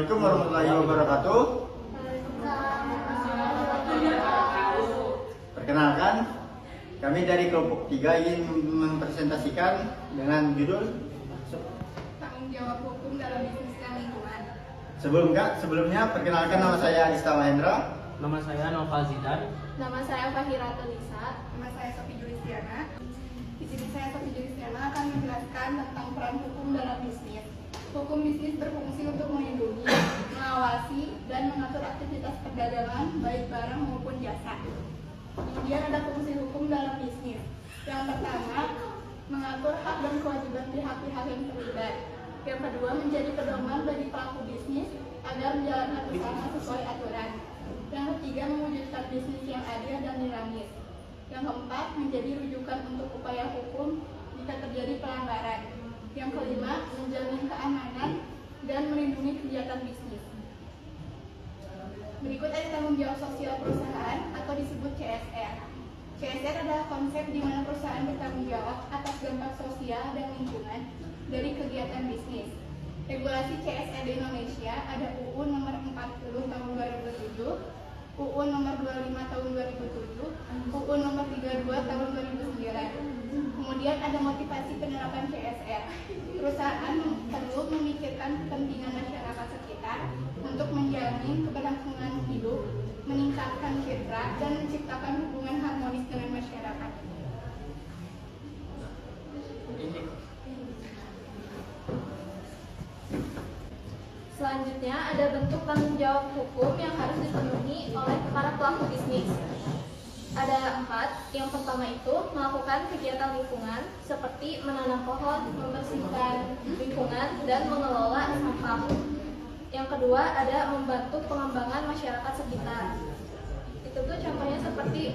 Assalamualaikum warahmatullahi wabarakatuh. Perkenalkan, kami dari kelompok 3 ingin mempresentasikan dengan judul Tanggung jawab hukum dalam bisnis dan lingkungan. Sebelumnya perkenalkan, nama saya Adista Mahendra. Nama saya Nova Zidan. Nama saya Fahira Tulisa. Nama saya Sofi Julistiana. Di sini saya Sofi Julistiana akan menjelaskan tentang peran hukum dalam bisnis. Hukum bisnis berfungsi untuk melindungi, mengawasi, dan mengatur aktivitas perdagangan baik barang maupun jasa. Kemudian ada fungsi hukum dalam bisnis. Yang pertama, mengatur hak dan kewajiban pihak-pihak yang terlibat. Yang kedua, menjadi pedoman bagi pelaku bisnis agar menjalankan usaha sesuai aturan. Yang ketiga, mewujudkan bisnis yang adil dan dinamis. Yang keempat, menjadi rujukan untuk upaya hukum jika terjadi pelanggaran. Yang kelima, menjamin keamanan dan melindungi kegiatan bisnis. Berikut ada tanggung jawab sosial perusahaan atau disebut CSR. CSR adalah konsep di mana perusahaan bertanggung jawab atas dampak sosial dan lingkungan dari kegiatan bisnis. Regulasi CSR di Indonesia ada UU nomor 40 tahun 2007, UU nomor 25 tahun 2007, UU nomor 32 tahun 2009. Kemudian ada motivasi penerapan CSR. Perusahaan perlu memikirkan kepentingan masyarakat sekitar untuk menjamin keberlangsungan hidup, meningkatkan citra, dan menciptakan hubungan harmonis dengan masyarakat. Selanjutnya ada bentuk tanggung jawab hukum yang harus dipenuhi oleh para pelaku bisnis. Ada 4. Yang pertama itu melakukan kegiatan lingkungan seperti menanam pohon, membersihkan lingkungan, dan mengelola sampah. Yang kedua ada membantu pengembangan masyarakat sekitar. Itu tuh contohnya seperti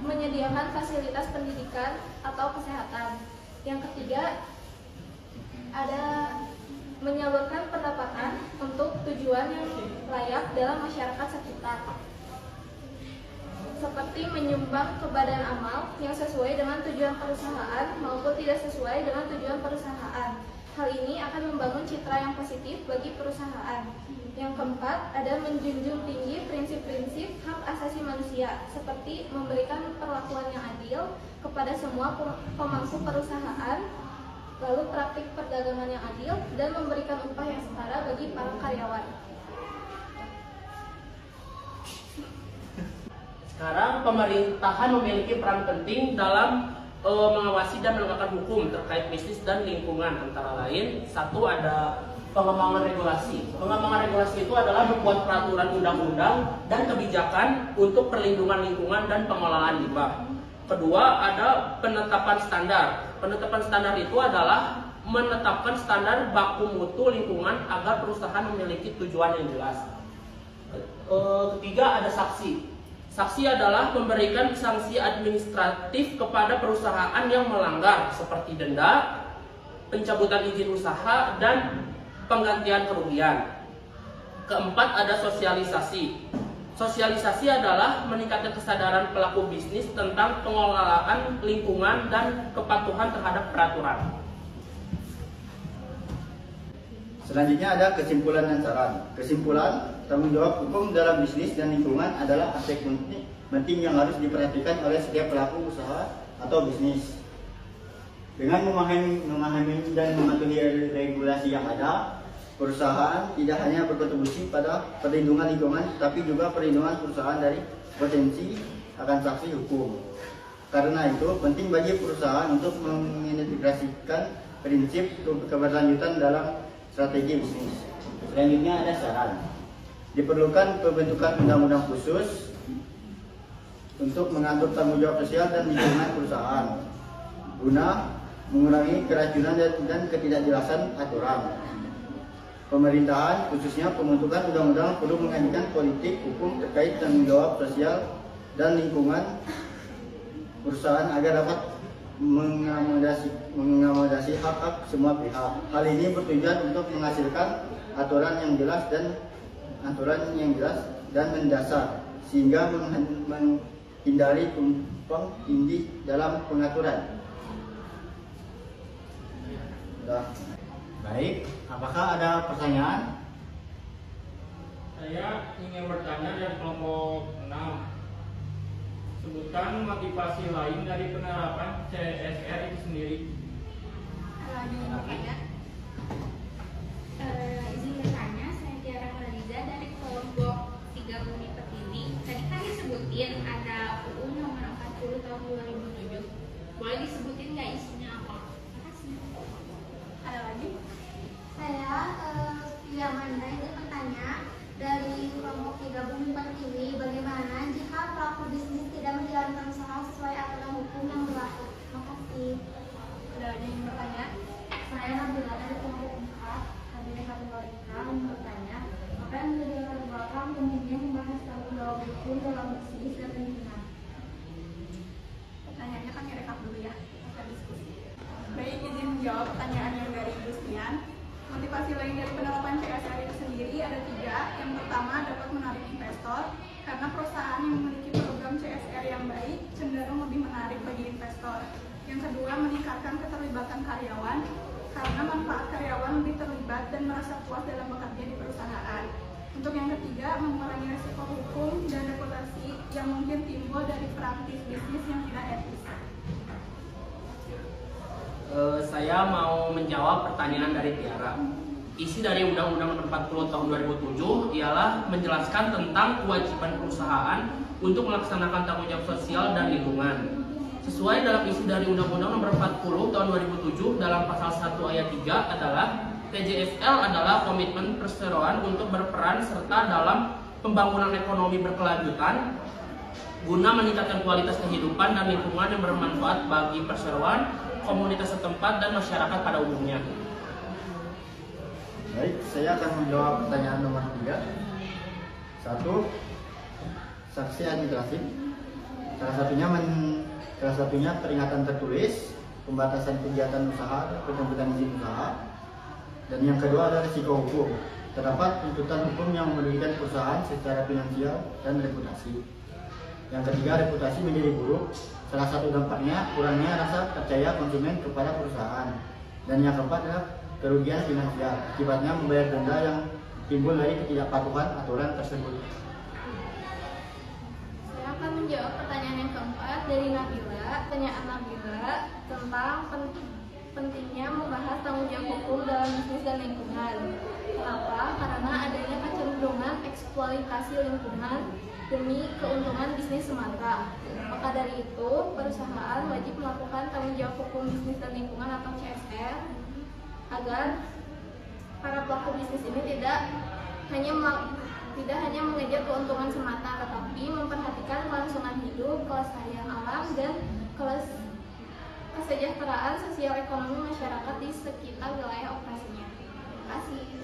menyediakan fasilitas pendidikan atau kesehatan. Yang ketiga ada menyalurkan pendapatan untuk tujuan yang layak dalam masyarakat sekitar, seperti menyumbang ke badan amal yang sesuai dengan tujuan perusahaan maupun tidak sesuai dengan tujuan perusahaan. Hal ini akan membangun citra yang positif bagi perusahaan. Yang keempat, ada menjunjung tinggi prinsip-prinsip hak asasi manusia, seperti memberikan perlakuan yang adil kepada semua pemangku perusahaan, lalu praktik perdagangan yang adil, dan memberikan upah yang setara bagi para karyawan. Sekarang pemerintahan memiliki peran penting dalam mengawasi dan menegakkan hukum terkait bisnis dan lingkungan. Antara lain, satu ada pengembangan regulasi. Pengembangan regulasi itu adalah membuat peraturan undang-undang dan kebijakan untuk perlindungan lingkungan dan pengelolaan limbah. Kedua, ada penetapan standar. Penetapan standar itu adalah menetapkan standar baku mutu lingkungan agar perusahaan memiliki tujuan yang jelas. Ketiga, ada sanksi. Sanksi adalah memberikan sanksi administratif kepada perusahaan yang melanggar seperti denda, pencabutan izin usaha, dan penggantian kerugian. Keempat, ada sosialisasi. Sosialisasi adalah meningkatkan kesadaran pelaku bisnis tentang pengelolaan lingkungan dan kepatuhan terhadap peraturan. Selanjutnya ada kesimpulan dan saran. Kesimpulan, tanggung jawab hukum dalam bisnis dan lingkungan adalah aspek penting yang harus diperhatikan oleh setiap pelaku usaha atau bisnis. Dengan memahami dan mematuhi regulasi yang ada, perusahaan tidak hanya berkontribusi pada perlindungan lingkungan, tapi juga perlindungan perusahaan dari potensi akan sanksi hukum. Karena itu, penting bagi perusahaan untuk mengintegrasikan prinsip keberlanjutan dalam strategi bisnis. Selanjutnya ada saran. Diperlukan pembentukan undang-undang khusus untuk mengatur tanggung jawab sosial dan lingkungan perusahaan guna mengurangi keracunan dan ketidakjelasan aturan. Pemerintahan, khususnya pembentukan undang-undang, perlu mengajukan politik hukum terkait tanggung jawab sosial dan lingkungan perusahaan agar dapat mengakomodasi hak-hak semua pihak. Hal ini bertujuan untuk menghasilkan aturan yang jelas dan mendasar, sehingga menghindari tumpang tindih dalam pengaturan. Baik, apakah ada pertanyaan? Saya ingin bertanya dari kelompok 6. Sebutkan motivasi lain dari penerapan CSR itu sendiri. Lagi bertanya. Izin bertanya, saya Tiara Khaliza dari kelompok 3 Bumi Pertiwi. Tadi kan disebutin ada UU nomor 40 tahun 2007. Boleh disebutin nggak isinya apa? Makasih. Ada lagi? Saya Tia Manda ingin bertanya dari kelompok 3 Bumi Pertiwi, bagaimana jika pelaku bisnis tidak menjalankan usaha sesuai aturan hukum yang berlaku? Makasih. Ada lagi yang bertanya? Saya Nabila dari kelompok 4 Kabinet Kategorika ingin bertanya, apa yang menjadi latar belakang pentingnya membahas tanggung jawab hukum dalam bisnis dan lingkungan? Pertanyaannya kami rekap dulu ya, kita diskusi. Baik, izin menjawab pertanyaan yang dari Gustian. Motivasi lain dari penerapan CSR itu sendiri ada 3. Yang pertama, dapat menarik investor, karena perusahaan yang memiliki program CSR yang baik cenderung lebih menarik bagi investor. Yang kedua, meningkatkan keterlibatan karyawan, karena manfaat karyawan lebih terlibat dan merasa puas dalam bekerja di perusahaan. Untuk yang ketiga, mengurangi risiko hukum dan reputasi yang mungkin timbul dari praktis bisnis yang tidak etis. Saya mau menjawab pertanyaan dari Tiara. Isi dari Undang-Undang Nomor 40 Tahun 2007 ialah menjelaskan tentang kewajiban perusahaan untuk melaksanakan tanggung jawab sosial dan lingkungan. Sesuai dalam isi dari Undang-Undang Nomor 40 Tahun 2007 dalam pasal 1 ayat 3 adalah TJSL adalah komitmen perseroan untuk berperan serta dalam pembangunan ekonomi berkelanjutan guna meningkatkan kualitas kehidupan dan lingkungan yang bermanfaat bagi perseroan, komunitas setempat, dan masyarakat pada umumnya. Baik, saya akan menjawab pertanyaan nomor 3. 1. Sanksi administratif. Salah satunya peringatan tertulis, pembatasan kegiatan usaha, pencabutan izin usaha. Dan yang kedua adalah risiko hukum. Terdapat tuntutan hukum yang merugikan perusahaan secara finansial dan reputasi. Yang ketiga, reputasi menjadi buruk. Salah satu dampaknya kurangnya rasa percaya konsumen kepada perusahaan. Dan yang keempat adalah kerugian finansial. Akibatnya membayar denda yang timbul dari ketidakpatuhan aturan tersebut. Saya akan menjawab pertanyaan yang keempat dari Nabila. Pertanyaan Nabila tentang pentingnya membahas tanggung jawab hukum dalam bisnis dan lingkungan. Kenapa? Karena adanya kecenderungan eksploitasi lingkungan demi keuntungan bisnis semata. Maka dari itu, perusahaan wajib melakukan tanggung jawab hukum bisnis dan lingkungan atau CSR agar para pelaku bisnis ini tidak hanya mengejar keuntungan semata, tetapi memperhatikan kelangsungan hidup, kelestarian alam, dan kesejahteraan sosial ekonomi masyarakat di sekitar wilayah operasinya. Terima kasih.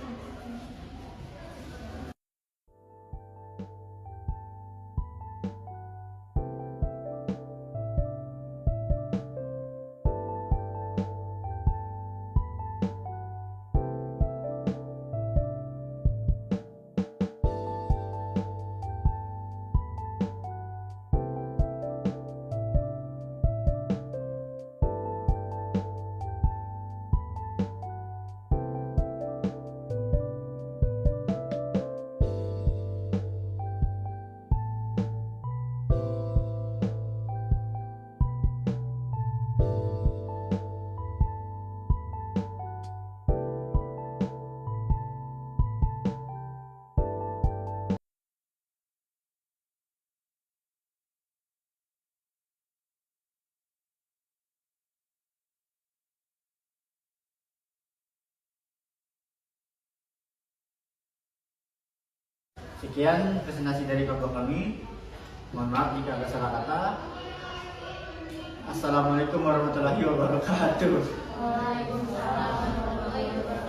Sekian presentasi dari kelompok kami. Mohon maaf jika ada salah kata. Assalamualaikum warahmatullahi wabarakatuh. Waalaikumsalam warahmatullahi wabarakatuh.